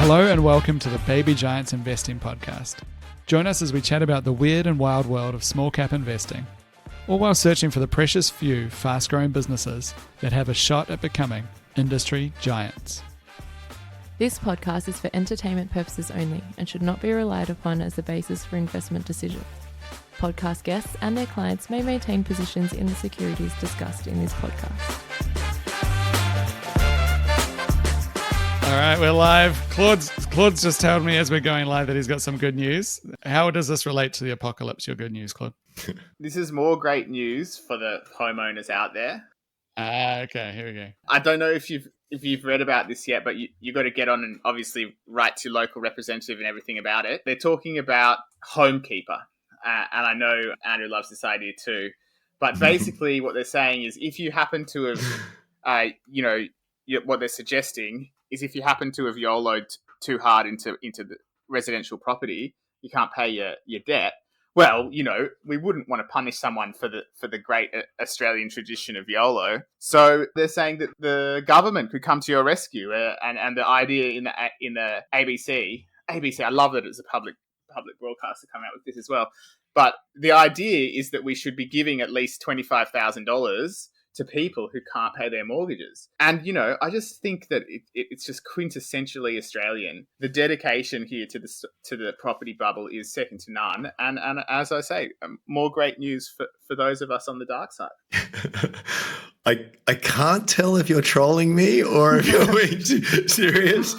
Hello and welcome to the Baby Giants Investing Podcast. Join us as we chat about the weird and wild world of small cap investing, all while searching for the precious few fast-growing businesses that have a shot at becoming industry giants. This podcast is for entertainment purposes only and should not be relied upon as the basis for investment decisions. Podcast guests and their clients may maintain positions in the securities discussed in this podcast. All right, we're live. Claude's just told me as we're going live that he's got some good news. How does this relate to the apocalypse, your good news, Claude? This is more great news for the homeowners out there. Okay, here we go. I don't know if you've read about this yet, but you got to get on and obviously write to local representative and everything about it. They're talking about HomeKeeper, and I know Andrew loves this idea too. But basically, what they're saying is, if you happen to have, what they're suggesting is if you happen to have YOLO'd too hard into the residential property, you can't pay your debt. Well, we wouldn't want to punish someone for the great Australian tradition of YOLO. So they're saying that the government could come to your rescue, and the idea in the ABC, I love that it's a public broadcaster come out with this as well. But the idea is that we should be giving at least $25,000 to people who can't pay their mortgages. And, I just think that it's just quintessentially Australian. The dedication here to the property bubble is second to none. And as I say, more great news for those of us on the dark side. I can't tell if you're trolling me or if you're being serious.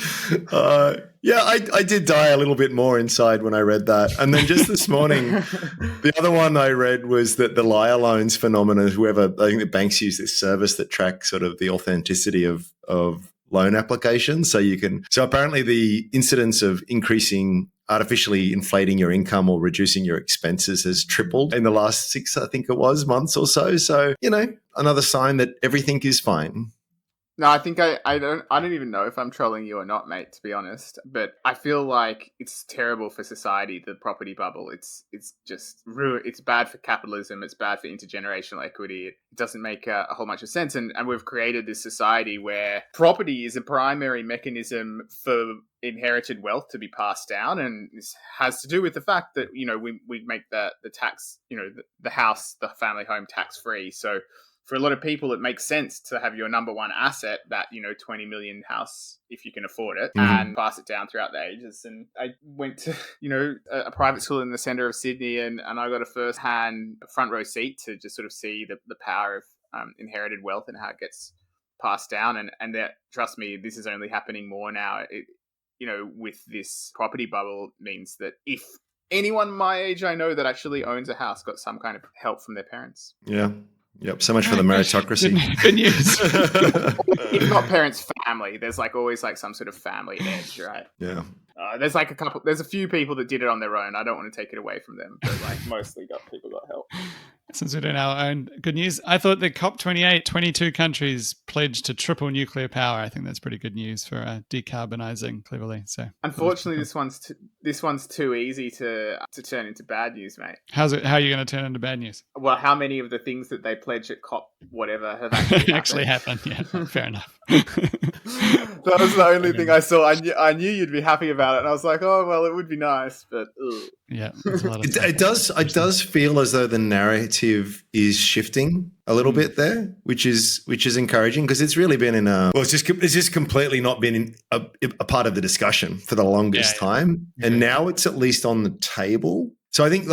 I did die a little bit more inside when I read that. And then just this morning, the other one I read was that the liar loans phenomenon, I think the banks use this service that tracks sort of the authenticity of loan applications. So apparently the incidence of artificially inflating your income or reducing your expenses has tripled in the last 6, I think it was, months or so. So, another sign that everything is fine. No, I think I don't even know if I'm trolling you or not, mate, to be honest. But I feel like it's terrible for society, the property bubble. It's just it's bad for capitalism. It's bad for intergenerational equity. It doesn't make a whole bunch of sense. And we've created this society where property is a primary mechanism for inherited wealth to be passed down. And this has to do with the fact that, we make the tax, the house, the family home tax free. So for a lot of people, it makes sense to have your number one asset, that, 20 million house, if you can afford it, and pass it down throughout the ages. And I went to, a private school in the centre of Sydney, and I got a first-hand front row seat to just sort of see the power of inherited wealth and how it gets passed down. And that, trust me, this is only happening more now. With this property bubble means that if anyone my age I know that actually owns a house got some kind of help from their parents. Yeah. Yep. So much for the meritocracy. Good news. If not parents, family. There's always some sort of family edge, right? Yeah. There's a few people that did it on their own. I don't want to take it away from them, but mostly people got help. Since we're doing our own good news, I thought the COP28, 22 countries pledged to triple nuclear power. I think that's pretty good news for decarbonising cleverly. So unfortunately, this one's too easy to turn into bad news, mate. How are you going to turn into bad news? Well, how many of the things that they pledge at COP whatever have actually happened? Yeah, fair enough. That was the only thing I saw. I knew you'd be happy about it, and I was like, oh well, it would be nice, but ugh. Yeah, it's a lot of it does feel as though the narrative is shifting a little bit there, which is encouraging, because it's really been it's just completely not been a part of the discussion for the longest time, and now it's at least on the table. So I think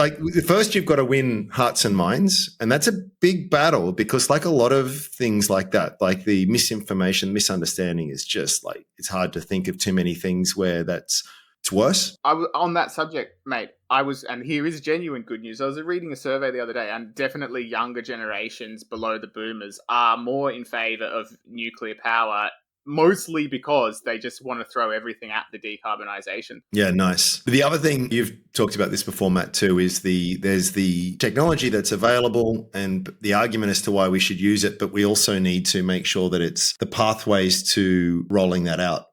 first you've got to win hearts and minds, and that's a big battle, because a lot of things like that, the misunderstanding is just it's hard to think of too many things where it's worse. On that subject, mate, and here is genuine good news. I was reading a survey the other day, and definitely younger generations below the boomers are more in favour of nuclear power, mostly because they just want to throw everything at the decarbonisation. Yeah, nice. The other thing, you've talked about this before, Matt, too, is there's the technology that's available and the argument as to why we should use it, but we also need to make sure that it's the pathways to rolling that out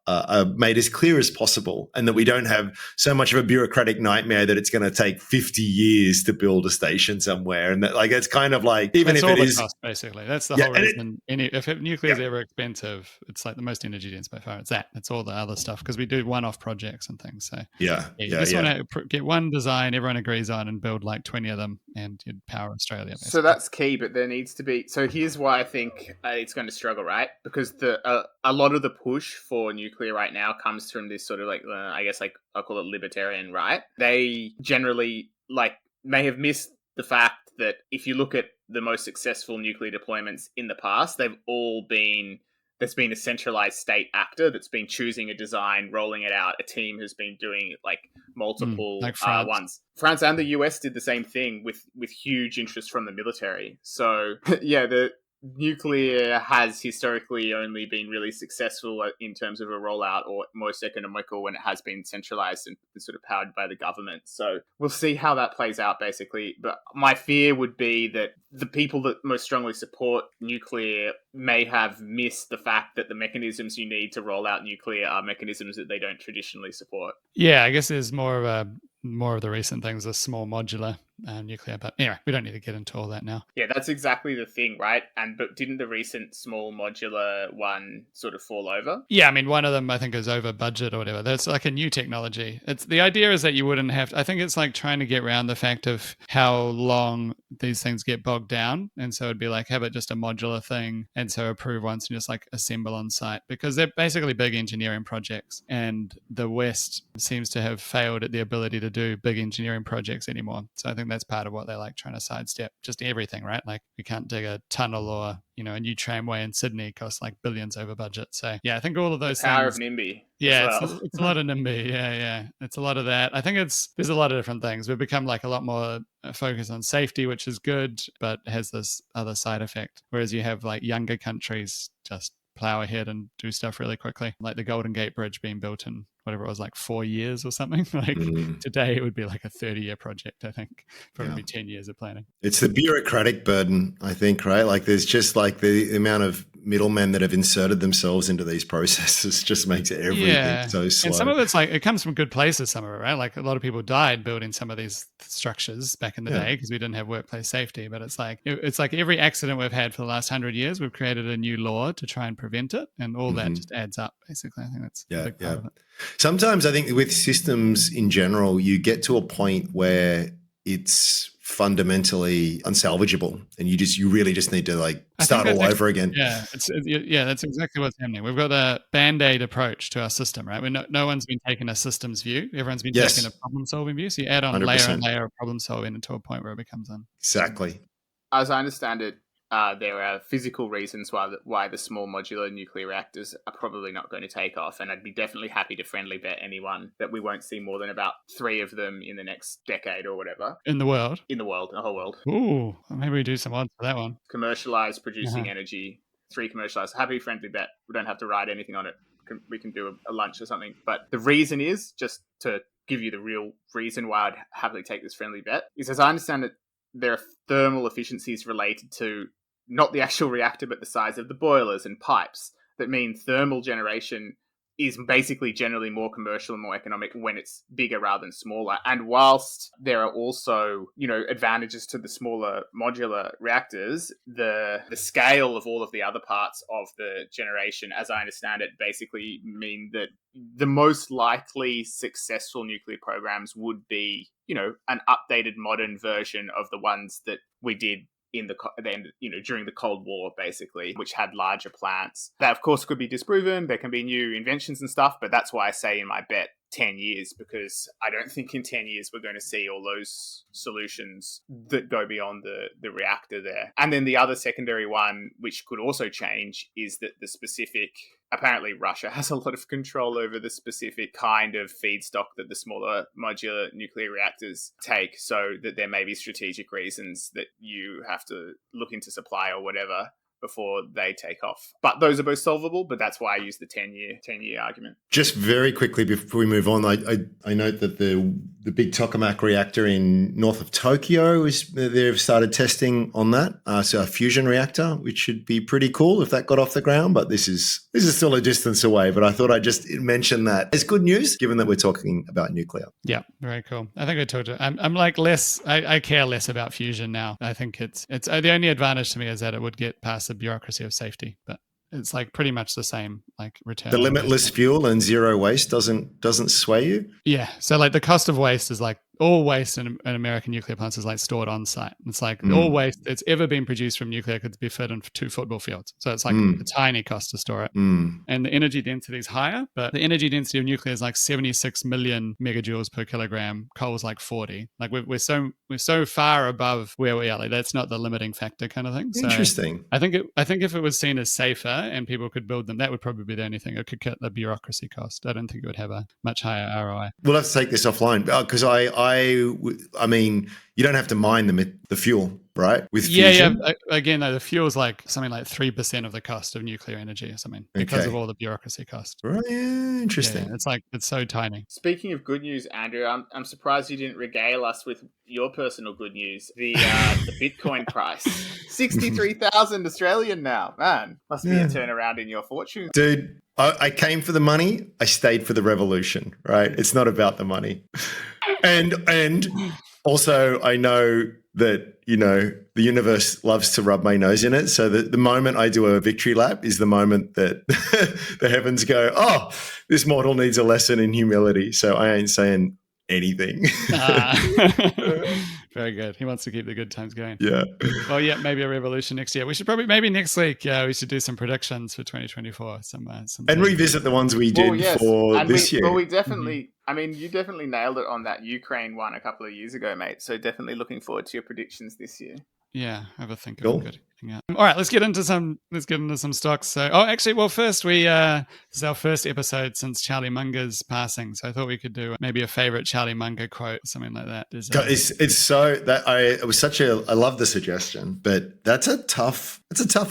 made as clear as possible, and that we don't have so much of a bureaucratic nightmare that it's going to take 50 years to build a station somewhere. And that, like, it's kind of like, even that's if all it the is cost, basically. That's the whole reason. If nuclear is ever expensive, it's like the most energy dense by far. It's all the other stuff, because we do one-off projects and things. So you just want to get one design everyone agrees on and build like 20 of them, and you'd power Australia, basically. So that's key, but there needs to be. So here's why I think it's going to struggle, right? Because a lot of the push for nuclear right now comes from this sort of like, I guess, like, I'll call it libertarian right. They generally may have missed the fact that if you look at the most successful nuclear deployments in the past, they've all been, there's been a centralized state actor that's been choosing a design, rolling it out. A team has been doing like multiple like France. ones. France and the US did the same thing with huge interest from the military. So the nuclear has historically only been really successful in terms of a rollout, or most economical when it has been centralized and sort of powered by the government. So we'll see how that plays out, basically. But my fear would be that the people that most strongly support nuclear may have missed the fact that the mechanisms you need to roll out nuclear are mechanisms that they don't traditionally support. Yeah, I guess there's more of the recent things, a small modular nuclear. But anyway, we don't need to get into all that now. Yeah, that's exactly the thing, right? But didn't the recent small modular one sort of fall over? Yeah, I mean, one of them I think is over budget or whatever. That's like a new technology. It's the idea is that you wouldn't have I think it's like trying to get around the fact of how long these things get bogged down. And so it'd be like, have it just a modular thing, and so approve once and just like assemble on site, because they're basically big engineering projects, and the West seems to have failed at the ability to do big engineering projects anymore. So I think that's part of what they're like trying to sidestep just everything, right? Like we can't dig a tunnel, or a new tramway in Sydney costs like billions over budget. So yeah, I think all of those the power things. of NIMBY. Yeah, well. it's a lot of NIMBY. Yeah. It's a lot of that. I think there's a lot of different things. We've become like a lot more focused on safety, which is good, but has this other side effect. Whereas you have like younger countries just plow ahead and do stuff really quickly, like the Golden Gate Bridge being built in whatever it was, like 4 years or something. Like today it would be like a 30-year project, I think, probably 10 years of planning. It's the bureaucratic burden, I think, right? Like there's just like the amount of middlemen that have inserted themselves into these processes just makes everything so slow. And some of it's like, it comes from good places, some of it, right? Like a lot of people died building some of these structures back in the day because we didn't have workplace safety. But it's like every accident we've had for the last 100 years, we've created a new law to try and prevent it. And all that just adds up, basically. I think that's a big part of it. Sometimes I think with systems in general, you get to a point where it's fundamentally unsalvageable, and you really just need to like start all over again. Yeah, that's exactly what's happening. We've got a band-aid approach to our system, right? No one's been taking a systems view. Everyone's been taking a problem-solving view. So you add on 100%. Layer and layer of problem-solving until a point where it becomes exactly. As I understand it, there are physical reasons why the small modular nuclear reactors are probably not going to take off, and I'd be definitely happy to friendly bet anyone that we won't see more than about 3 of them in the next decade or whatever. In the world? In the world, the whole world. Ooh, maybe we do some odds for that one. Commercialized, producing energy, 3 commercialized. Happy friendly bet. We don't have to write anything on it. We can do a lunch or something. But the reason is, just to give you the real reason why I'd happily take this friendly bet, is as I understand it, there are thermal efficiencies related to not the actual reactor, but the size of the boilers and pipes, that mean thermal generation is basically generally more commercial and more economic when it's bigger rather than smaller. And whilst there are also, advantages to the smaller modular reactors, the scale of all of the other parts of the generation, as I understand it, basically mean that the most likely successful nuclear programs would be, an updated modern version of the ones that we did during the Cold War, basically, which had larger plants. That, of course, could be disproven. There can be new inventions and stuff, but that's why I say in my bet 10 years, because I don't think in 10 years we're going to see all those solutions that go beyond the reactor there. And then the other secondary one, which could also change, is that the specific... Apparently, Russia has a lot of control over the specific kind of feedstock that the smaller modular nuclear reactors take, so that there may be strategic reasons that you have to look into supply or whatever before they take off. But those are both solvable, but that's why I use the 10-year argument. Just very quickly before we move on, I note that the big tokamak reactor in north of Tokyo they've started testing on that. So a fusion reactor, which should be pretty cool if that got off the ground. But this is still a distance away. But I thought I'd just mention that as good news, given that we're talking about nuclear. Yeah, very cool. I think I told you, I'm like less. I care less about fusion now. I think it's the only advantage to me is that it would get past the bureaucracy of safety, but it's like pretty much the same like return. The limitless fuel and zero waste doesn't sway you? Yeah. So like the cost of waste is like all waste in American nuclear plants is like stored on site. It's like all waste that's ever been produced from nuclear could be fit in 2 football fields. So it's like a tiny cost to store it. And the energy density is higher, but the energy density of nuclear is like 76 million megajoules per kilogram. Coal is like 40. Like we're so far above where we are. Like that's not the limiting factor kind of thing. So interesting. I think if it was seen as safer and people could build them, that would probably be the only thing. It could cut the bureaucracy cost. I don't think it would have a much higher ROI. We'll have to take this offline because I mean, you don't have to mine the fuel, right? With fusion? Yeah. Again, though, the fuel is like something like 3% of the cost of nuclear energy or something because of all the bureaucracy cost. Right. Yeah, interesting. Yeah, it's so tiny. Speaking of good news, Andrew, I'm surprised you didn't regale us with your personal good news. The Bitcoin price, 63,000 Australian now. Man, must be a turnaround in your fortune, dude. I came for the money. I stayed for the revolution. Right? It's not about the money. And also, I know that, the universe loves to rub my nose in it. So the moment I do a victory lap is the moment that the heavens go, oh, this mortal needs a lesson in humility. So I ain't saying anything. Very good. He wants to keep the good times going. Yeah. Well, yeah, maybe a revolution next year. We should maybe next week, we should do some predictions for 2024. And revisit the ones we did for this year. Well, we definitely, I mean, you definitely nailed it on that Ukraine one a couple of years ago, mate. So definitely looking forward to your predictions this year. Yeah, have a think of a good thing out. All right, let's get into some stocks. So, first this is our first episode since Charlie Munger's passing. So I thought we could do maybe a favorite Charlie Munger quote, something like that. I love the suggestion, but that's a tough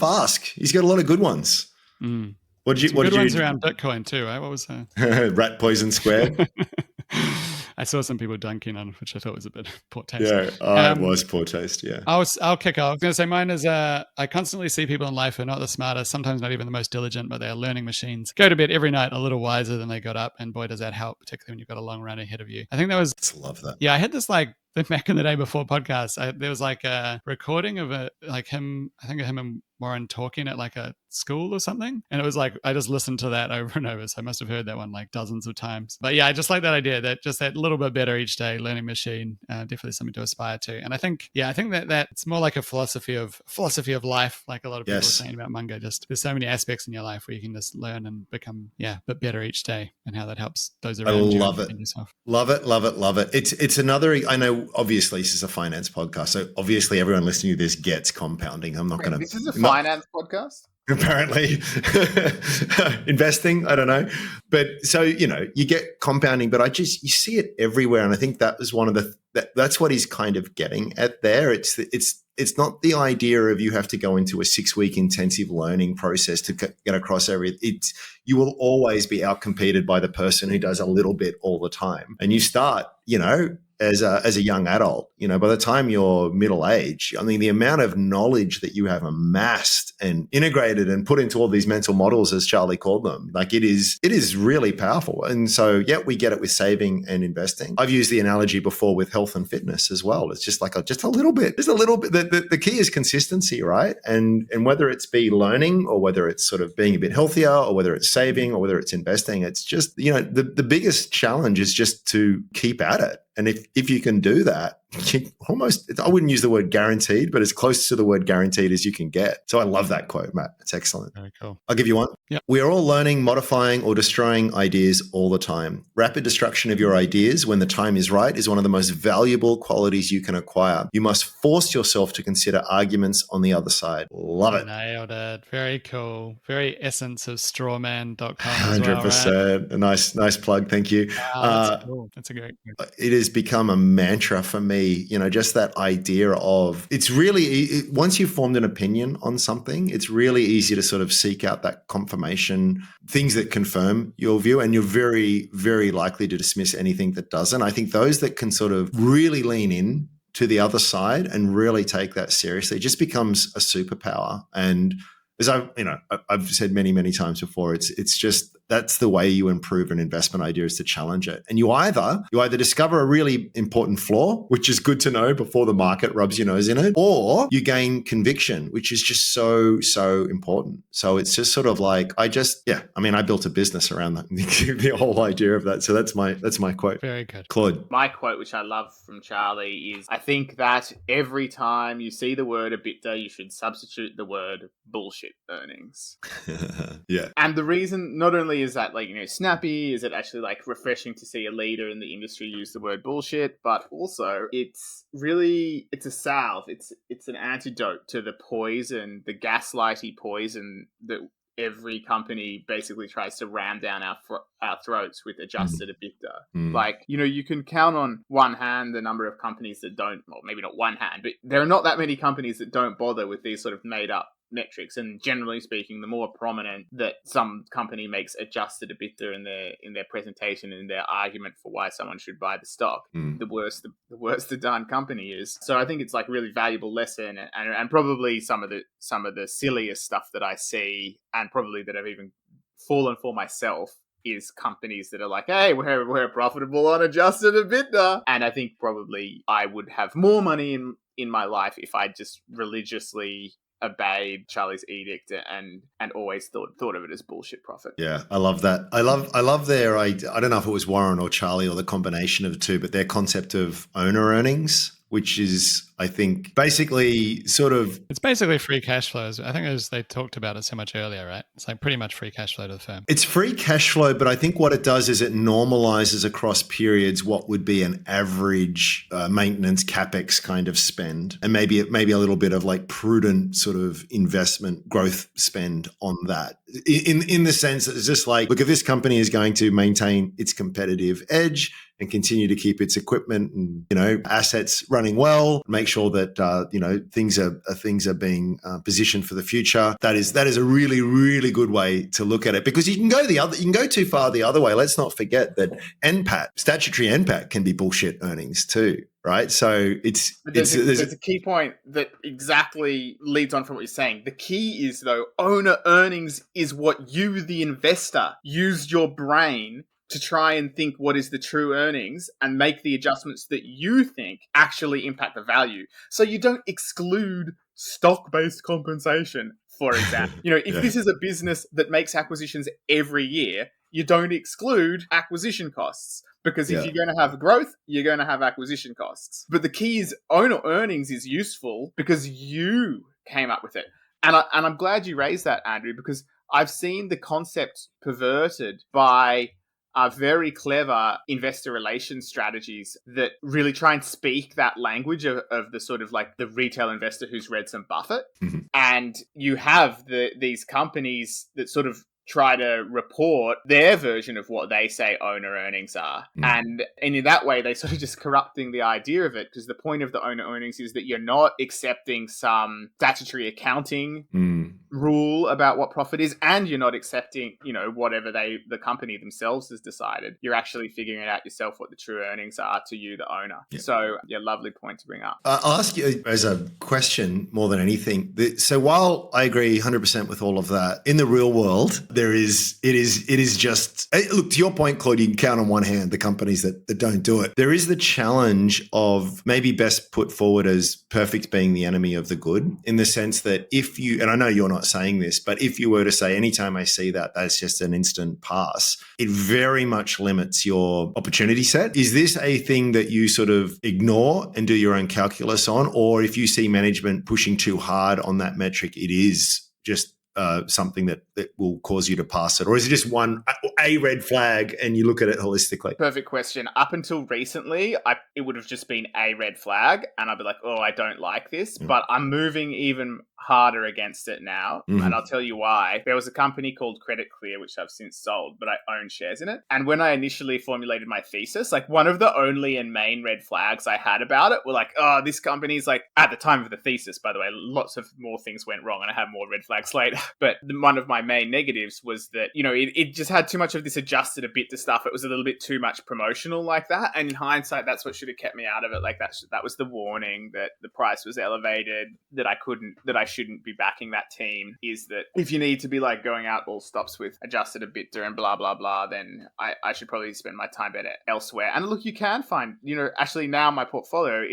ask. He's got a lot of good ones. What did you ones around Bitcoin too, right? What was that? Rat poison squared. I saw some people dunking on, which I thought was a bit poor taste. Yeah, it was poor taste. Yeah, I'll kick off. I was going to say mine is I constantly see people in life who are not the smartest, sometimes not even the most diligent, but they are learning machines. Go to bed every night a little wiser than they got up, and boy, does that help, particularly when you've got a long run ahead of you. I think that was. I love that. Yeah, I had this like back in the day before podcasts. There was like a recording of him and Warren talking at like a school or something, and it was like I just listened to that over and over, so I must have heard that one like dozens of times. But yeah, I just like that idea, that just that little bit better each day learning machine, definitely something to aspire to. And I think that it's more like a philosophy of life, like a lot of people are saying about Munger. Just there's so many aspects in your life where you can just learn and become a bit better each day, and how that helps those around you and yourself. Love it. It's another. I know obviously this is a finance podcast, so obviously everyone listening to this gets compounding. I'm not going to. This is a finance podcast. Apparently investing, I don't know, but so you get compounding, but you see it everywhere, and I think that was one of that's what he's kind of getting at there. It's not the idea of you have to go into a 6-week intensive learning process to get across everything. You will always be outcompeted by the person who does a little bit all the time, and you start as a young adult, by the time you're middle age, I mean, the amount of knowledge that you have amassed and integrated and put into all these mental models, as Charlie called them, like it is really powerful. And so, we get it with saving and investing. I've used the analogy before with health and fitness as well. It's just like just a little bit. The key is consistency, right? And whether it's learning, or whether it's sort of being a bit healthier, or whether it's saving, or whether it's investing, it's just, the biggest challenge is just to keep at it. And if you can do that, I wouldn't use the word guaranteed, but as close to the word guaranteed as you can get. So I love that quote, Matt. It's excellent. Very cool. I'll give you one. Yep. We are all learning, modifying, or destroying ideas all the time. Rapid destruction of your ideas when the time is right is one of the most valuable qualities you can acquire. You must force yourself to consider arguments on the other side. Love it. Nailed it. Very cool. Very essence of strawman.com. 100%. Right? A nice plug. Thank you. Wow, that's cool. That's a great. It has become a mantra for me me, just that idea of it's really, once you've formed an opinion on something, it's really easy to sort of seek out that confirmation, things that confirm your view, and you're very, very likely to dismiss anything that doesn't. I think those that can sort of really lean in to the other side and really take that seriously, it just becomes a superpower. And as I've said many, many times before, it's just that's the way you improve an investment idea, is to challenge it. And you either discover a really important flaw, which is good to know before the market rubs your nose in it, or you gain conviction, which is just so, so important. So it's just sort of like, I built a business around the whole idea of that. So that's my quote. Very good. Claude. My quote, which I love from Charlie, is, I think that every time you see the word EBITDA, you should substitute the word bullshit earnings. Yeah. And the reason, not only is that snappy, is it actually refreshing to see a leader in the industry use the word bullshit, but also it's a salve. It's an antidote to the poison, the gaslighty poison that every company basically tries to ram down our throats with adjusted EBITDA. You can count on one hand the number of companies that don't, well, maybe not one hand, but there are not that many companies that don't bother with these sort of made up metrics. And generally speaking, the more prominent that some company makes adjusted EBITDA in their presentation and in their argument for why someone should buy the stock, the worse the darn company is. So I think it's really valuable lesson, and probably some of the silliest stuff that I see, and probably that I've even fallen for myself, is companies that are like, hey, we're profitable on adjusted EBITDA. And I think probably I would have more money in my life if I just religiously obeyed Charlie's edict and always thought of it as bullshit profit. Yeah, I love that. I love their, I don't know if it was Warren or Charlie or the combination of the two, but their concept of owner earnings, which is, I think, basically sort of... It's basically free cash flows. I think they talked about it so much earlier, right? It's pretty much free cash flow to the firm. It's free cash flow, but I think what it does is it normalizes across periods what would be an average maintenance CapEx kind of spend, and maybe a little bit of prudent sort of investment growth spend on that. In the sense that it's just look, if this company is going to maintain its competitive edge and continue to keep its equipment and assets running well, make sure that things are being positioned for the future. That is a really, really good way to look at it, because you can go too far the other way. Let's not forget that statutory NPAT can be bullshit earnings too. Right. So there's a key point that exactly leads on from what you're saying. The key is, though, owner earnings is what you, the investor, used your brain to try and think what is the true earnings and make the adjustments that you think actually impact the value. So you don't exclude stock-based compensation, for example. If this is a business that makes acquisitions every year, you don't exclude acquisition costs. Because if you're going to have growth, you're going to have acquisition costs. But the key is owner earnings is useful because you came up with it. And I'm glad you raised that, Andrew, because I've seen the concept perverted by very clever investor relations strategies that really try and speak that language of the sort of the retail investor who's read some Buffett. Mm-hmm. And you have these companies that sort of try to report their version of what they say owner earnings are. And in that way, they sort of just corrupting the idea of it, because the point of the owner earnings is that you're not accepting some statutory accounting rule about what profit is, and you're not accepting, whatever the company themselves has decided. You're actually figuring it out yourself what the true earnings are to you, the owner. Yeah. So, lovely point to bring up. I'll ask you as a question more than anything. So while I agree 100% with all of that, in the real world, it is just, look, to your point, Claude, you can count on one hand the companies that don't do it. There is the challenge of maybe best put forward as perfect being the enemy of the good, in the sense that if you, and I know you're not saying this, but if you were to say, anytime I see that's just an instant pass, it very much limits your opportunity set. Is this a thing that you sort of ignore and do your own calculus on? Or if you see management pushing too hard on that metric, it is just something that will cause you to pass it? Or is it just a red flag and you look at it holistically? Perfect question. Up until recently, it would have just been a red flag and I'd be like, oh, I don't like this. But I'm moving even harder against it now. Mhm. And I'll tell you why. There was a company called Credit Clear, which I've since sold, but I own shares in it. And when I initially formulated my thesis, like one of the only and main red flags I had about it were like, oh, this company's like, at the time of the thesis, by the way, lots of more things went wrong and I have more red flags later. But one of my main negatives was that, it just had too much of this adjusted EBITDA stuff. It was a little bit too much promotional like that. And in hindsight, that's what should have kept me out of it. Like that was the warning that the price was elevated, that I shouldn't be backing that team, is that if you need to be like going out all stops with adjusted EBITDA and blah, blah, blah, then I should probably spend my time better elsewhere. And look, you can find, actually now my portfolio,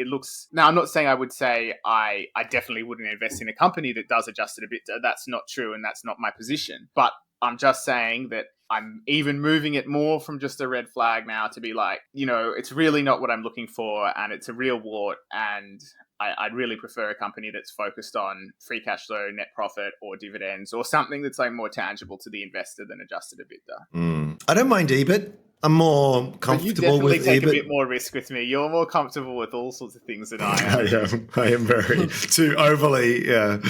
now I'm not saying I would say I definitely wouldn't invest in a company that does adjusted EBITDA. That's not true. And that's not my position. But I'm just saying that I'm even moving it more from just a red flag now to be like, it's really not what I'm looking for and it's a real wart, and I'd really prefer a company that's focused on free cash flow, net profit, or dividends, or something that's like more tangible to the investor than adjusted EBITDA. I don't mind EBIT. I'm more comfortable with EBIT. You definitely take a bit more risk with me. You're more comfortable with all sorts of things than I am. I am very too overly, yeah.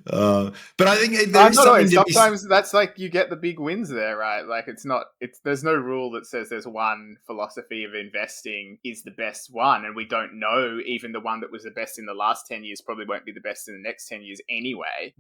But I think sometimes that's like you get the big wins there, right? Like there's no rule that says there's one philosophy of investing is the best one, and we don't know even the one that was the best in the last 10 years probably won't be the best in the next 10 years anyway.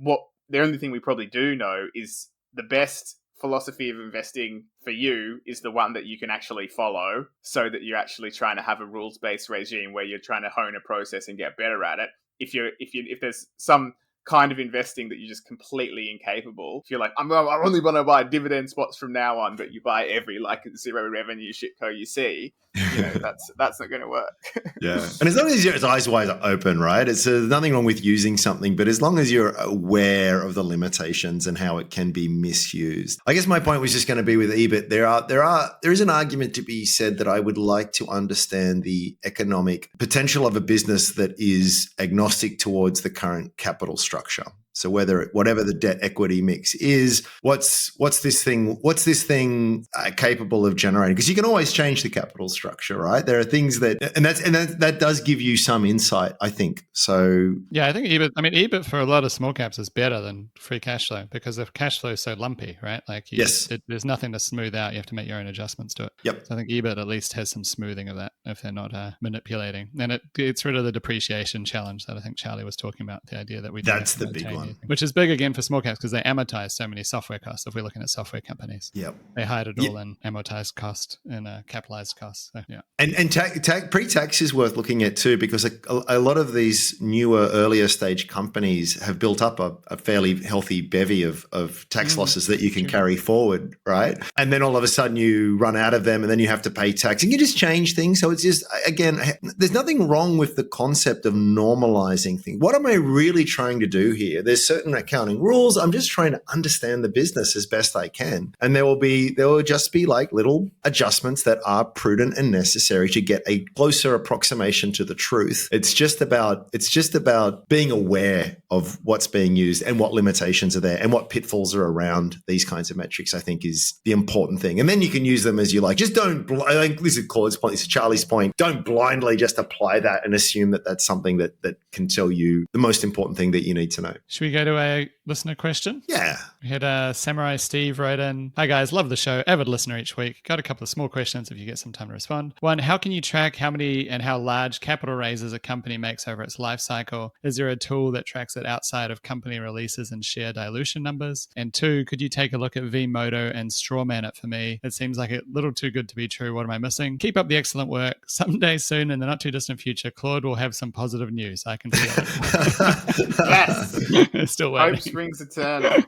The only thing we probably do know is the best philosophy of investing for you is the one that you can actually follow, so that you're actually trying to have a rules-based regime where you're trying to hone a process and get better at it. If there's some kind of investing that you're just completely incapable, if you're like, I'm only going to buy dividend spots from now on, but you buy every like zero revenue shitco you see, that's not going to work. Yeah. And as long as your eyes wide open, right? It's nothing wrong with using something, but as long as you're aware of the limitations and how it can be misused. I guess my point was just going to be with EBIT. There is an argument to be said that I would like to understand the economic potential of a business that is agnostic towards the current capital structure. So whatever the debt equity mix is, what's this thing capable of generating? Because you can always change the capital structure, right? There are things that does give you some insight, I think. So yeah, I think EBIT for a lot of small caps is better than free cash flow, because the cash flow is so lumpy, right? Like there's nothing to smooth out. You have to make your own adjustments to it. Yep. So I think EBIT at least has some smoothing of that if they're not manipulating, and it gets rid of the depreciation challenge that I think Charlie was talking about. The idea that that's the big one. Which is big again for small caps because they amortize so many software costs. If we're looking at software companies, they hide it all in amortized cost and capitalized costs. So, yeah, and pre-tax is worth looking at too, because a lot of these newer, earlier stage companies have built up a fairly healthy bevy of tax losses that you can carry forward, right? And then all of a sudden you run out of them, and then you have to pay tax, and you just change things. So it's just, again, there's nothing wrong with the concept of normalizing things. What am I really trying to do here? There's certain accounting rules. I'm just trying to understand the business as best I can. And there will just be like little adjustments that are prudent and necessary to get a closer approximation to the truth. It's just about being aware of what's being used and what limitations are there and what pitfalls are around these kinds of metrics, I think, is the important thing. And then you can use them as you like. Just don't, I think this is Claude's point, this is Charlie's point. Don't blindly just apply that and assume that that's something that can tell you the most important thing that you need to know. Should we go to a listener question? Yeah. We had Samurai Steve write in, "Hi guys, love the show, avid listener each week. Got a couple of small questions if you get some time to respond. One, how can you track how many and how large capital raises a company makes over its life cycle? Is there a tool that tracks it outside of company releases and share dilution numbers? And two, could you take a look at Vmoto and strawman it for me? It seems like a little too good to be true. What am I missing? Keep up the excellent work. Someday soon in the not too distant future, Claude will have some positive news. I can feel it." Yes. Still waiting. Hope springs eternal.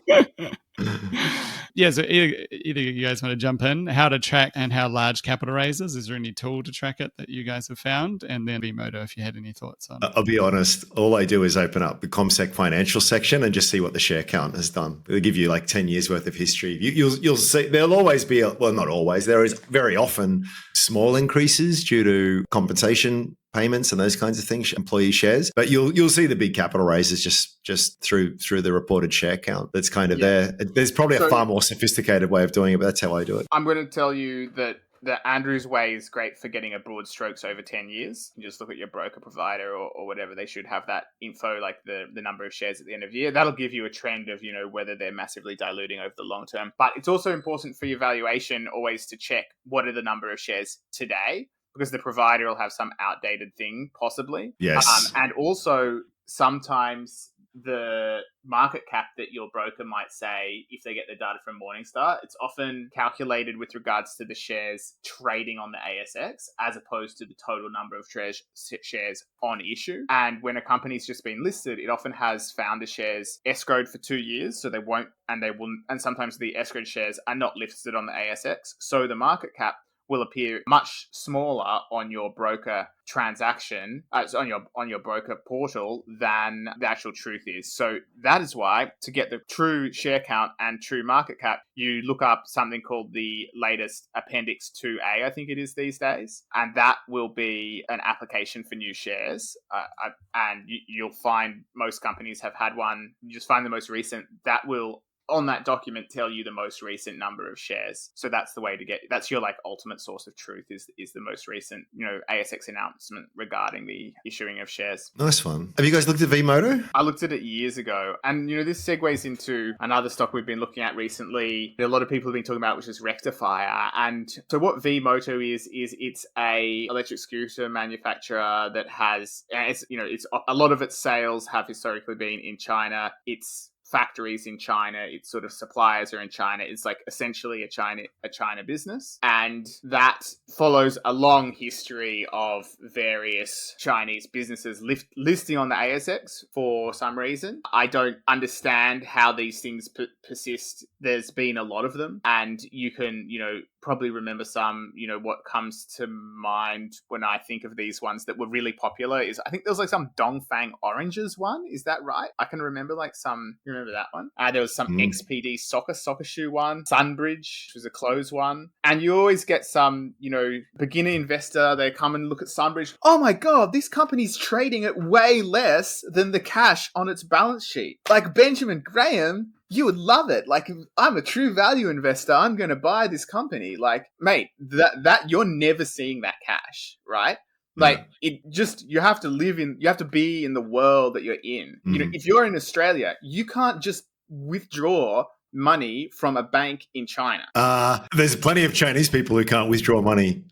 Yeah, so either you guys want to jump in, how to track and how large capital raises? Is there any tool to track it that you guys have found? And then Vmoto, if you had any thoughts on it. I'll be honest, all I do is open up the ComSec financial section and just see what the share count has done. They'll give you like 10 years worth of history. You'll see there'll always be, well, not always, there is very often small increases due to compensation payments and those kinds of things, employee shares. But you'll see the big capital raises just through the reported share count. That's kind of there. There's probably a far more sophisticated way of doing it, but that's how I do it. I'm going to tell you that the Andrew's way is great for getting a broad strokes over 10 years. You just look at your broker provider or whatever. They should have that info, like the number of shares at the end of the year. That'll give you a trend of, whether they're massively diluting over the long term. But it's also important for your valuation always to check what are the number of shares today, because the provider will have some outdated thing, possibly. Yes. And also, sometimes the market cap that your broker might say, if they get the data from Morningstar, it's often calculated with regards to the shares trading on the ASX as opposed to the total number of shares on issue. And when a company's just been listed, it often has founder shares escrowed for 2 years, so they won't, and sometimes the escrowed shares are not listed on the ASX, so the market cap will appear much smaller on your broker transaction, on your broker portal than the actual truth is. So that is why, to get the true share count and true market cap, you look up something called the latest Appendix 2A, I think it is these days, and that will be an application for new shares. And you'll find most companies have had one. You just find the most recent. That will, on that document, tell you the most recent number of shares. So that's the way to that's your ultimate source of truth is the most recent, ASX announcement regarding the issuing of shares. Nice one. Have you guys looked at Vmoto? I looked at it years ago, and this segues into another stock we've been looking at recently that a lot of people have been talking about, which is Rectifier. And so what Vmoto is it's a electric scooter manufacturer that has, it's a lot of its sales have historically been in China. It's factories in China, its sort of suppliers are in China. It's essentially a China business, and that follows a long history of various Chinese businesses listing on the ASX for some reason. I don't understand how these things persist. There's been a lot of them, and you can probably remember some. What comes to mind when I think of these ones that were really popular is, I think there was some Dongfang Oranges one. Is that right? I can remember some. You remember that one? There was some XPD soccer shoe one. Sunbridge, which was a clothes one. And you always get some, beginner investor. They come and look at Sunbridge. Oh my God, this company's trading at way less than the cash on its balance sheet. Like Benjamin Graham, you would love it. I'm a true value investor. I'm going to buy this company. Mate, that you're never seeing that cash, right? You have to be in the world that you're in. If you're in Australia, you can't just withdraw money from a bank in China. There's plenty of Chinese people who can't withdraw money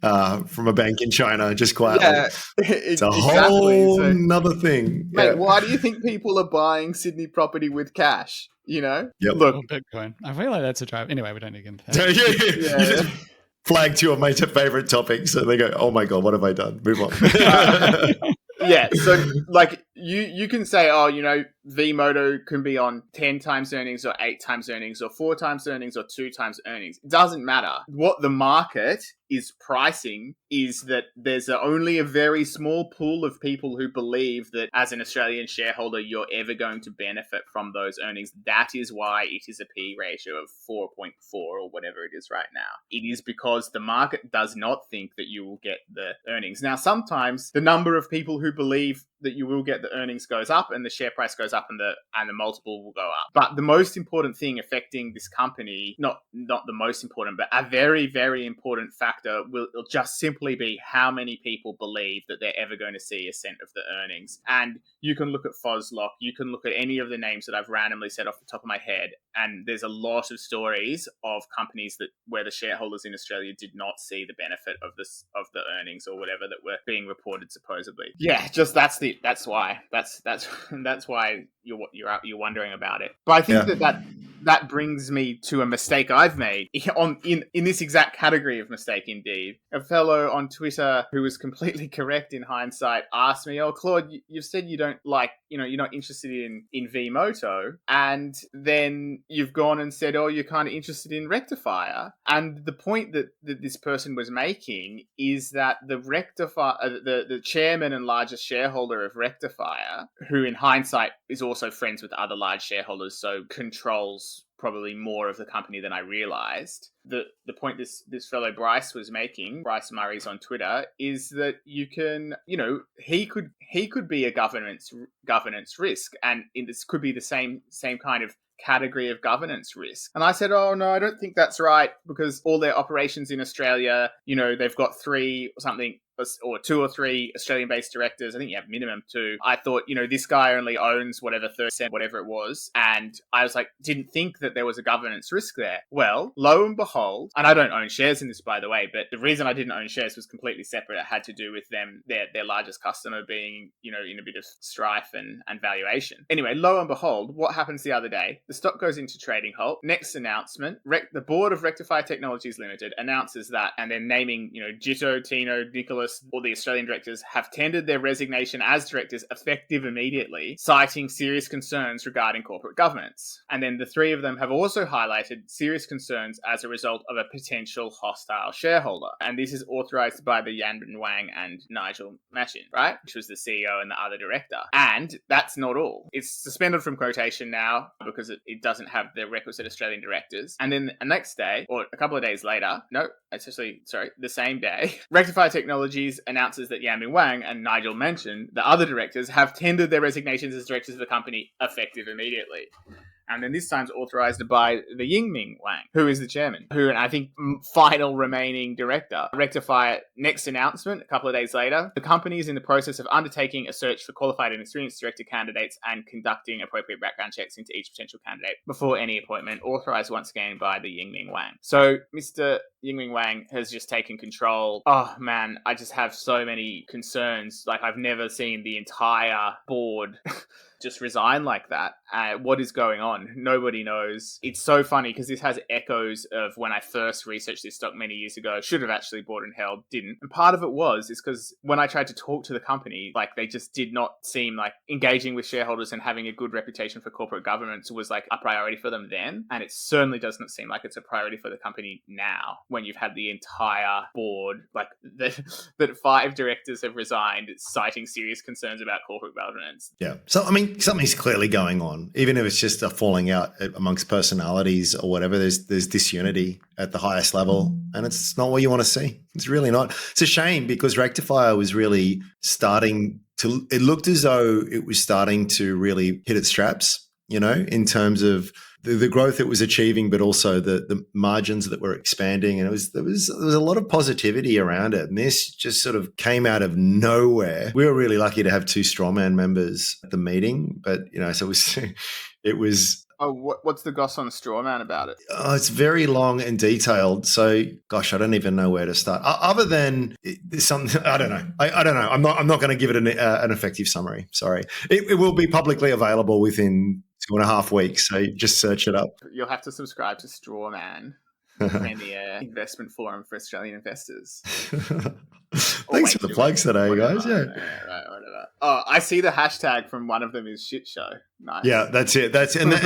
from a bank in China just quietly. Yeah, it's a whole another thing. Mate, why do you think people are buying Sydney property with cash? Yep. Look, Bitcoin. I feel like that's a drive. Anyway, we don't need to get into that. You just flag two of my favorite topics, and they go, "Oh my God, what have I done?" Move on. Yeah, so you can say, Vmoto can be on 10 times earnings or 8 times earnings or 4 times earnings or 2 times earnings. It doesn't matter. What the market is pricing is that there's only a very small pool of people who believe that as an Australian shareholder, you're ever going to benefit from those earnings. That is why it is a P ratio of 4.4 or whatever it is right now. It is because the market does not think that you will get the earnings. Now, sometimes the number of people who believe that you will get the earnings goes up and the share price goes up and the multiple will go up. But the most important thing affecting this company, not the most important, but a very, very important factor will just simply be how many people believe that they're ever going to see a cent of the earnings. And you can look at Foslock, you can look at any of the names that I've randomly said off the top of my head, and there's a lot of stories of companies where the shareholders in Australia did not see the benefit of the earnings or whatever that were being reported supposedly. Yeah, just that's why you're wondering about it. But I think that brings me to a mistake I've made in this exact category of mistake. Indeed, a fellow on Twitter who was completely correct in hindsight asked me, "Oh, Claude, you've said you don't you're not interested in Vmoto, and then you've gone and said, oh, you're kind of interested in Rectifier." And the point that this person was making is that the Rectifier, the chairman and largest shareholder of Rectifier, who in hindsight is also friends with other large shareholders, so controls probably more of the company than I realized. The point this fellow Bryce was making, Bryce Murray's on Twitter, is that you can, he could be a governance risk, and this could be the same kind of category of governance risk. And I said, oh, no, I don't think that's right, because all their operations in Australia, they've got 3 or something, or 2 or 3 Australian-based directors. I think you have minimum 2. I thought, this guy only owns whatever 30%, whatever it was. And I was like, didn't think that there was a governance risk there. Well, lo and behold, and I don't own shares in this, by the way, but the reason I didn't own shares was completely separate. It had to do with them, their largest customer being, in a bit of strife and valuation. Anyway, lo and behold, what happens the other day? The stock goes into trading halt. Next announcement, the board of Rectifier Technologies Limited announces that, and they're naming, Jito, Tino, Nicholas, all the Australian directors have tendered their resignation as directors effective immediately, citing serious concerns regarding corporate governance. And then the 3 of them have also highlighted serious concerns as a result of a potential hostile shareholder. And this is authorized by the Yanbin Wang and Nigel Machin, right? Which was the CEO and the other director. And that's not all. It's suspended from quotation now because it doesn't have the requisite Australian directors. And then the next day, or a couple of days later, the same day, Rectifier Technologies announces that Yanbin Wang and Nigel Machin, the other directors, have tendered their resignations as directors of the company effective immediately. And then this time's authorized by the Yingming Wang, who is the chairman, and I think final remaining director. Rectifier next announcement, a couple of days later, the company is in the process of undertaking a search for qualified and experienced director candidates and conducting appropriate background checks into each potential candidate before any appointment, authorized once again by the Yingming Wang. So Mr. Yingming Wang has just taken control. Oh man, I just have so many concerns. Like, I've never seen the entire board just resign like that. What is going on? Nobody knows. It's so funny because this has echoes of when I first researched this stock many years ago. Should have actually bought and held, didn't. And part of it is because when I tried to talk to the company, like, they just did not seem like engaging with shareholders and having a good reputation for corporate governance was like a priority for them then. And it certainly doesn't seem like it's a priority for the company now, when you've had the entire board, like that 5 directors have resigned, citing serious concerns about corporate governance. Yeah. So, I mean, something's clearly going on, even if it's just a falling out amongst personalities or whatever. There's disunity at the highest level, and it's not what you want to see. It's really not. It's a shame because Rectifier was really starting to, it looked as though it was starting to really hit its straps, in terms of the growth it was achieving, but also the margins that were expanding. And there was a lot of positivity around it. And this just sort of came out of nowhere. We were really lucky to have 2 strawman members at the meeting, but so it was. Oh, what's the goss on Strawman about it? Oh, it's very long and detailed. So, gosh, I don't even know where to start. Other than there's something, I don't know. I don't know. I'm not going to give it an effective summary. Sorry. It will be publicly available within 2.5 weeks. So just search it up. You'll have to subscribe to Strawman, premier investment forum for Australian investors. Thanks for the plugs today, guys. Yeah. Right, whatever. Oh, I see the hashtag from one of them is shit show. Nice. Yeah, that's it.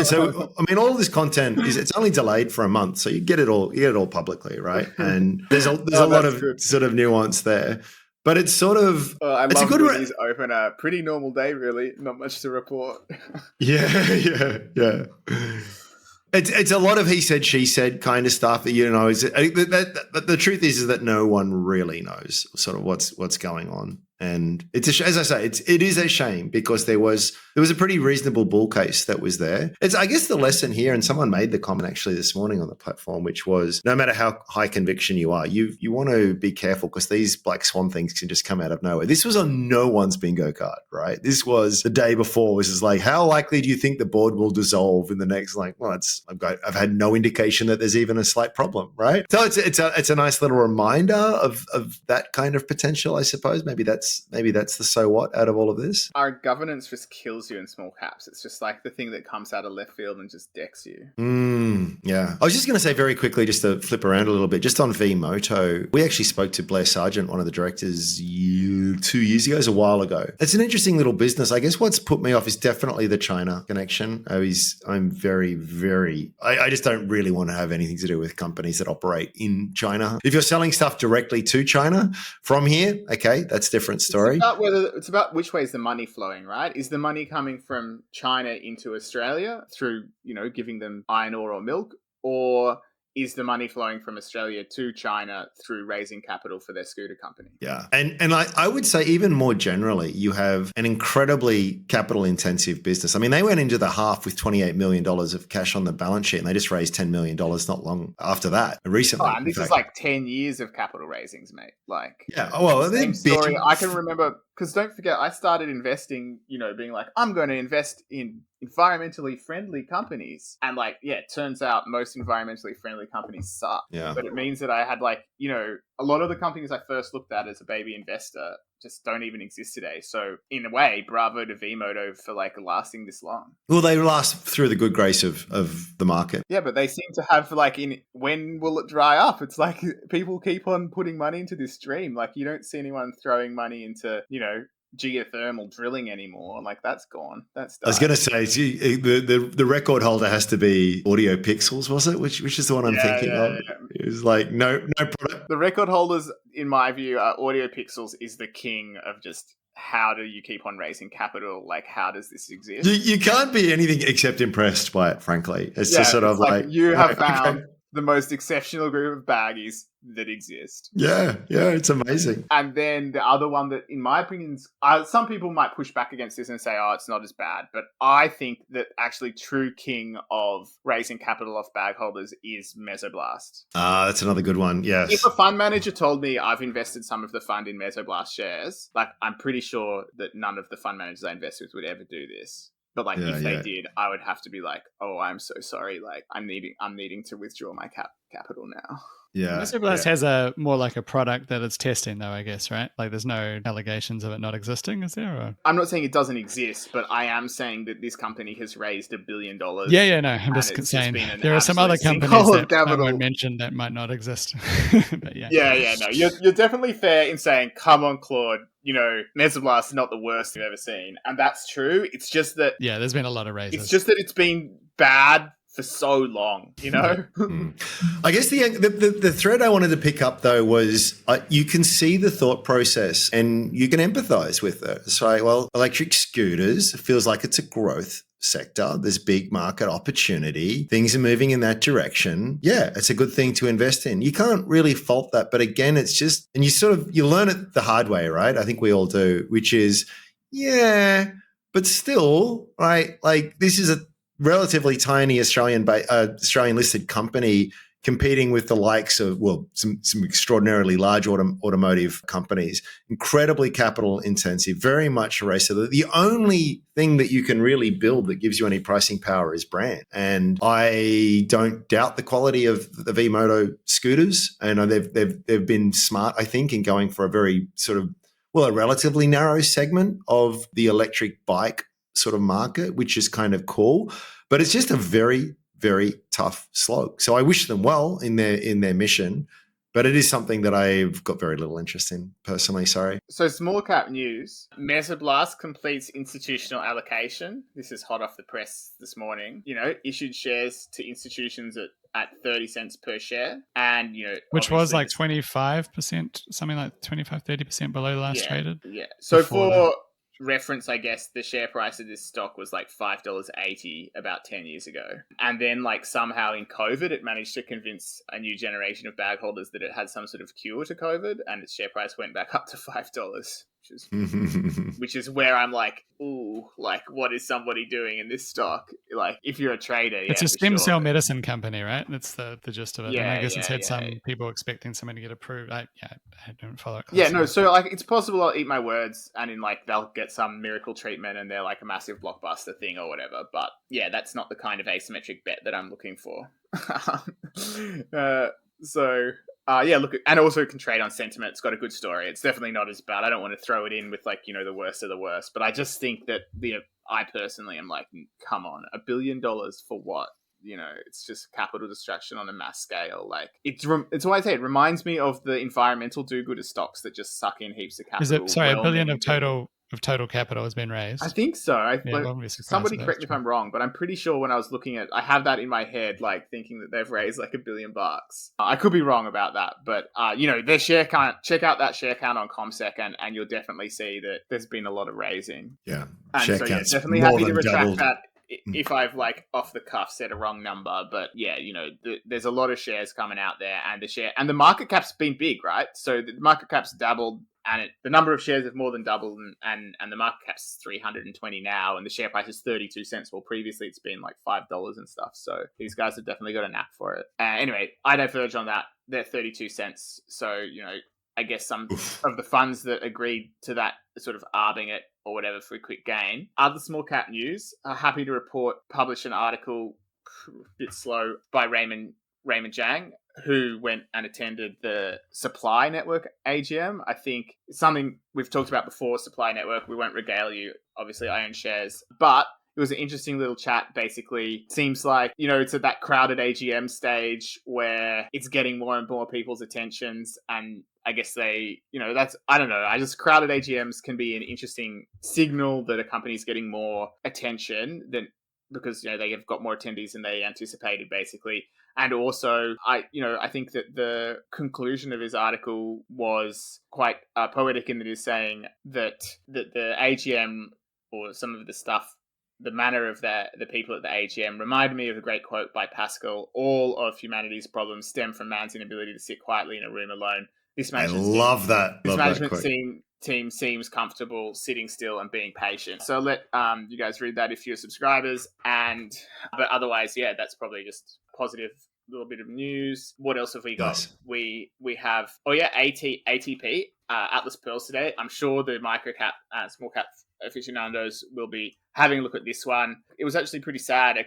So I mean, all this content it's only delayed for a month, so you get it all publicly, right? And there's a lot of good sort of nuance there. But it's sort of I love when these open a pretty normal day, really. Not much to report. Yeah. It's a lot of he said, she said kind of stuff that the truth is that no one really knows sort of what's going on. And it's as I say, it is a shame because there was a pretty reasonable bull case that was there. It's, I guess, the lesson here, and someone made the comment actually this morning on the platform, which was no matter how high conviction you are, you want to be careful because these black swan things can just come out of nowhere. This was on no one's bingo card, right? This was the day before. This is like, how likely do you think the board will dissolve in the next? Like, well, I've had no indication that there's even a slight problem, right? So it's a nice little reminder of that kind of potential, I suppose. Maybe that's the so what out of all of this. Our governance just kills you in small caps. It's just like the thing that comes out of left field and just decks you. Yeah. I was just going to say very quickly, just to flip around a little bit, just on Vmoto, we actually spoke to Blair Sargent, one of the directors, 2 years ago, a while ago. It's an interesting little business. I guess what's put me off is definitely the China connection. I'm very, very, I just don't really want to have anything to do with companies that operate in China. If you're selling stuff directly to China from here, okay, that's a different story. It's about which way is the money flowing, right? Is the money coming from China into Australia through, giving them iron ore or milk, or is the money flowing from Australia to China through raising capital for their scooter company. Yeah. And I would say even more generally, you have an incredibly capital intensive business. I mean, they went into the half with $28 million of cash on the balance sheet and they just raised $10 million not long after that, recently. And this is like 10 years of capital raisings, mate. Like, yeah. Oh, well, same story. I can remember, because don't forget, I started investing, being like, I'm going to invest in environmentally friendly companies. And like, yeah, it turns out most environmentally friendly companies suck. Yeah. But it means that I had like, a lot of the companies I first looked at as a baby investor just don't even exist today. So in a way, bravo to Vmoto for like lasting this long. Well, they last through the good grace of the market. Yeah, but they seem to have like when will it dry up? It's like people keep on putting money into this stream. Like you don't see anyone throwing money into, geothermal drilling anymore. Like that's gone. That's died. I was going to say the record holder has to be Audio Pixels, was it? Which is the one I'm thinking of. Yeah. It was like no product. The record holders, in my view, Audio Pixels is the king of just how do you keep on raising capital? Like how does this exist? You can't be anything except impressed by it, frankly. It's just sort of like you have found the most exceptional group of baggies that exist. Yeah, it's amazing. And then the other one that, in my opinion, some people might push back against this and say, oh, it's not as bad. But I think that actually true king of raising capital off bag holders is Mesoblast. That's another good one, yes. If a fund manager told me I've invested some of the fund in Mesoblast shares, like I'm pretty sure that none of the fund managers I invest with would ever do this. But like if they did, I would have to be like, oh, I'm so sorry. Like I'm needing to withdraw my capital now. Yeah. Mesoblast has a more like a product that it's testing though, I guess, right? Like there's no allegations of it not existing, is there? Or? I'm not saying it doesn't exist, but I am saying that this company has raised $1 billion. Yeah, no. I'm just saying there are some other companies that I won't mention that might not exist. But no. You're definitely fair in saying, come on, Claude. Mesoblast is not the worst you've ever seen. And that's true. It's just that... Yeah, there's been a lot of raises. It's just that it's been bad for so long, I guess the thread I wanted to pick up, though, was you can see the thought process and you can empathize with it. So, well, electric scooters feels like it's a growth sector. There's big market opportunity. Things are moving in that direction. Yeah, it's a good thing to invest in. You can't really fault that. But again, it's just, and you learn it the hard way, right? I think we all do, which is, but still, right? Like this is a relatively tiny Australian listed company competing with the likes of, some extraordinarily large automotive companies, incredibly capital intensive, very much a race. So the only thing that you can really build that gives you any pricing power is brand. And I don't doubt the quality of the Vmoto scooters. And they've been smart, I think, in going for a very sort of, a relatively narrow segment of the electric bike sort of market, which is kind of cool, but it's just a very, very tough slog. So I wish them well in their mission, but it is something that I've got very little interest in personally. Sorry. So small cap news: Mesoblast completes institutional allocation. This is hot off the press this morning. Issued shares to institutions at 30 cents per share, and which was like 25%, something like 25-30% below last traded. Yeah. So for reference, I guess the share price of this stock was like $5.80 about 10 years ago. And then like somehow in COVID, it managed to convince a new generation of bag holders that it had some sort of cure to COVID, and its share price went back up to $5. Which is where I'm like, ooh, like what is somebody doing in this stock? Like if you're a trader, it's a stem cell medicine company, right? That's the gist of it. And I guess it's had some people expecting something to get approved. I don't follow it closely. Yeah, no. So like it's possible I'll eat my words, and in like they'll get some miracle treatment, and they're like a massive blockbuster thing or whatever. But yeah, that's not the kind of asymmetric bet that I'm looking for. Look, and also it can trade on sentiment. It's got a good story. It's definitely not as bad. I don't want to throw it in with like, the worst of the worst, but I just think that, I personally am like, come on, $1 billion for what? It's just capital destruction on a mass scale. Like it's why I say it reminds me of the environmental do-gooder stocks that just suck in heaps of capital. Is it, $1 billion of total capital has been raised? I think so. Somebody correct me if I'm wrong, but I'm pretty sure when I was looking at, I have that in my head, like thinking that they've raised like $1 billion. I could be wrong about that, but their share count. Check out that share count on CommSec, and you'll definitely see that there's been a lot of raising. Yeah, and definitely happy to retract that if I've like off the cuff said a wrong number, but yeah, there's a lot of shares coming out there, and the market cap's been big, right? So the market cap's doubled, and the number of shares have more than doubled, and the market cap's 320 now, and the share price is 32 cents. Well, previously it's been like $5 and stuff. So these guys have definitely got a knack for it. Anyway, I diverge on that. They're 32 cents. So, I guess some of the funds that agreed to that sort of arbing it or whatever for a quick gain. Other small cap news, happy to report, published an article, a bit slow, by Raymond Zhang, who went and attended the Supply Network AGM. I think something we've talked about before, Supply Network. We won't regale you. Obviously, I own shares. But it was an interesting little chat, basically. Seems like, it's at that crowded AGM stage where it's getting more and more people's attentions. And I guess I don't know. Crowded AGMs can be an interesting signal that a company's getting more attention because they have got more attendees than they anticipated, basically. And also, I think that the conclusion of his article was quite poetic in that he's saying that the AGM, or some of the stuff, the manner of the people at the AGM, reminded me of a great quote by Pascal: "All of humanity's problems stem from man's inability to sit quietly in a room alone." I love that. This management team seems comfortable sitting still and being patient. So let you guys read that if you're subscribers. But otherwise, yeah, that's probably just positive little bit of news. What else have we got? Nice. We have ATP Atlas Pearls today. I'm sure the micro cap small cap aficionados will be having a look at this one. It was actually pretty sad. A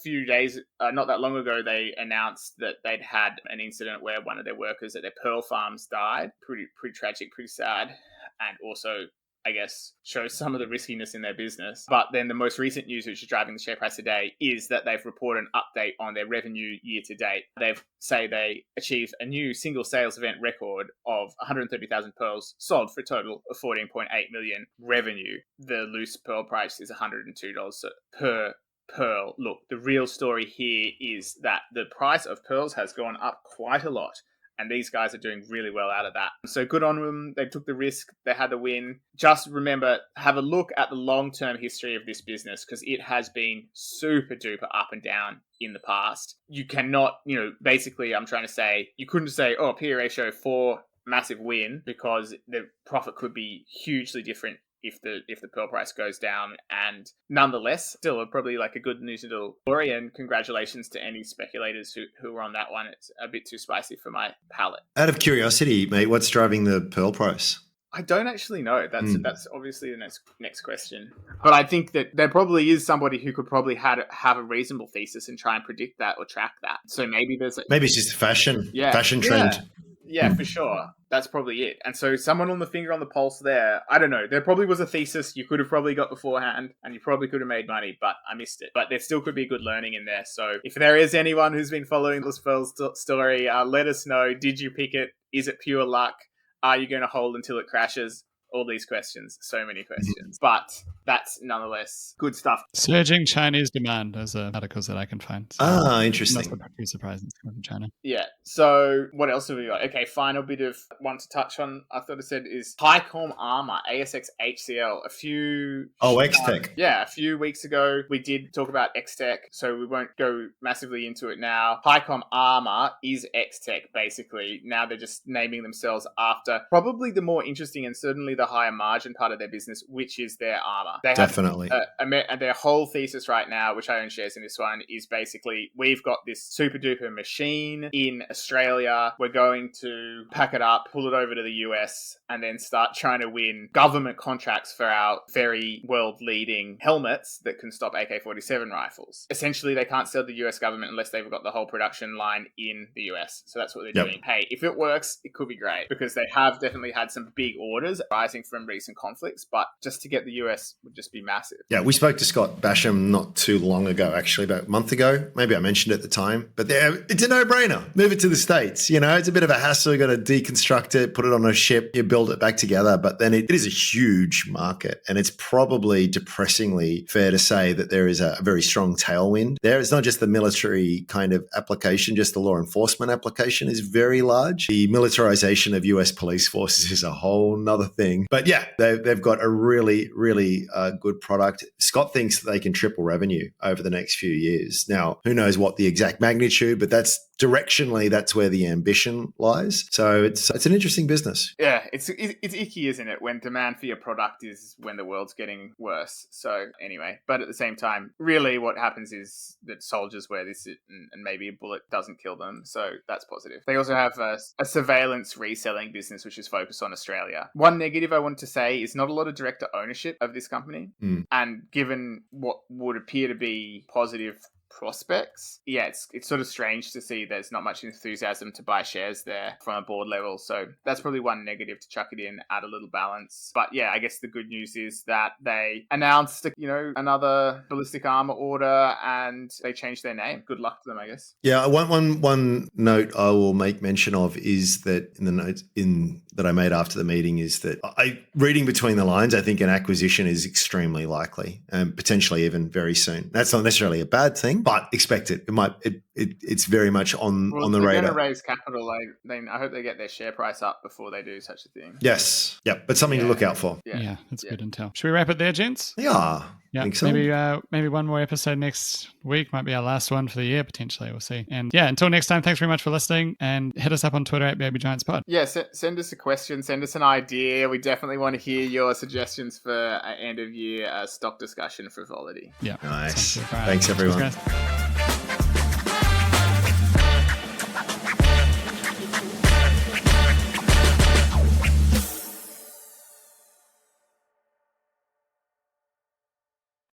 few days, not that long ago, they announced that they'd had an incident where one of their workers at their pearl farms died. Pretty tragic, pretty sad, and also, I guess, shows some of the riskiness in their business. But then the most recent news, which is driving the share price today, is that they've reported an update on their revenue year to date. They achieved a new single sales event record of 130,000 pearls sold for a total of 14.8 million revenue. The loose pearl price is $102 per pearl. Look, the real story here is that the price of pearls has gone up quite a lot, and these guys are doing really well out of that. So good on them. They took the risk. They had the win. Just remember, have a look at the long-term history of this business, because it has been super duper up and down in the past. You cannot, basically I'm trying to say, you couldn't say, PE ratio 4, massive win, because the profit could be hugely different if the pearl price goes down. And nonetheless, still probably like a good news little story, and congratulations to any speculators who were on that one. It's a bit too spicy for my palate. Out of curiosity, mate, what's driving the pearl price? I don't actually know. That's obviously the next question. But I think that there probably is somebody who could probably have a reasonable thesis and try and predict that or track that. So maybe maybe it's just fashion trend. Yeah, for sure. That's probably it. And so someone on the finger on the pulse there, I don't know. There probably was a thesis you could have probably got beforehand, and you probably could have made money, but I missed it. But there still could be good learning in there. So if there is anyone who's been following this Pearls story, let us know. Did you pick it? Is it pure luck? Are you going to hold until it crashes? All these questions, so many questions. But that's nonetheless good stuff. Surging Chinese demand. Those are articles that I can find. So interesting. Not too surprising from China. Yeah. So what else have we got? Okay, final bit of one to touch on, I thought I said, is HighCom Armor, ASX HCL. XTEK. A few weeks ago, we did talk about XTEK, so we won't go massively into it now. HighCom Armor is XTEK, basically. Now they're just naming themselves after probably the more interesting and certainly the higher margin part of their business, which is their armor. They definitely have their whole thesis right now, which I own shares in this one, is basically, we've got this super duper machine in Australia. We're going to pack it up, pull it over to the US, and then start trying to win government contracts for our very world leading helmets that can stop AK-47 rifles. Essentially, they can't sell to the US government unless they've got the whole production line in the US. So that's what they're doing. Hey, if it works, it could be great, because they have definitely had some big orders rising from recent conflicts, but just to get the US would just be massive. Yeah, we spoke to Scott Basham not too long ago, actually, about a month ago. Maybe I mentioned it at the time, but it's a no-brainer. Move it to the States. It's a bit of a hassle. You got to deconstruct it, put it on a ship, you build it back together. But then it is a huge market, and it's probably depressingly fair to say that there is a very strong tailwind there. It's not just the military kind of application, just the law enforcement application is very large. The militarization of US police forces is a whole nother thing. But yeah, they've got a really, really good product. Scott thinks that they can triple revenue over the next few years. Now, who knows what the exact magnitude, but that's directionally, that's where the ambition lies. So it's an interesting business. Yeah, it's icky, isn't it? When demand for your product is when the world's getting worse. So anyway, but at the same time, really what happens is that soldiers wear this and maybe a bullet doesn't kill them. So that's positive. They also have a surveillance reselling business, which is focused on Australia. One negative I want to say is not a lot of director ownership of this company. And given what would appear to be positive prospects, yeah, it's sort of strange to see there's not much enthusiasm to buy shares there from a board level. So that's probably one negative to chuck it in, add a little balance. But yeah, I guess the good news is that they announced, another ballistic armor order and they changed their name. Good luck to them, I guess. Yeah, one note I will make mention of is that in the notes that I made after the meeting is that reading between the lines, I think an acquisition is extremely likely and potentially even very soon. That's not necessarily a bad thing, but expect it. It's very much on the radar. They're going to raise capital. I hope they get their share price up before they do such a thing. Yes. Yeah. But something to look out for. Yeah, that's good intel. Should we wrap it there, gents? Yeah. Yeah, think so. Maybe one more episode next week might be our last one for the year, potentially. We'll see. And yeah, until next time, thanks very much for listening, and hit us up on Twitter at BabyGiantsPod. Yeah, send us a question, send us an idea. We definitely want to hear your suggestions for an end of year stock discussion for Volity. Yeah. Nice. Thanks, everyone. Cheers, guys.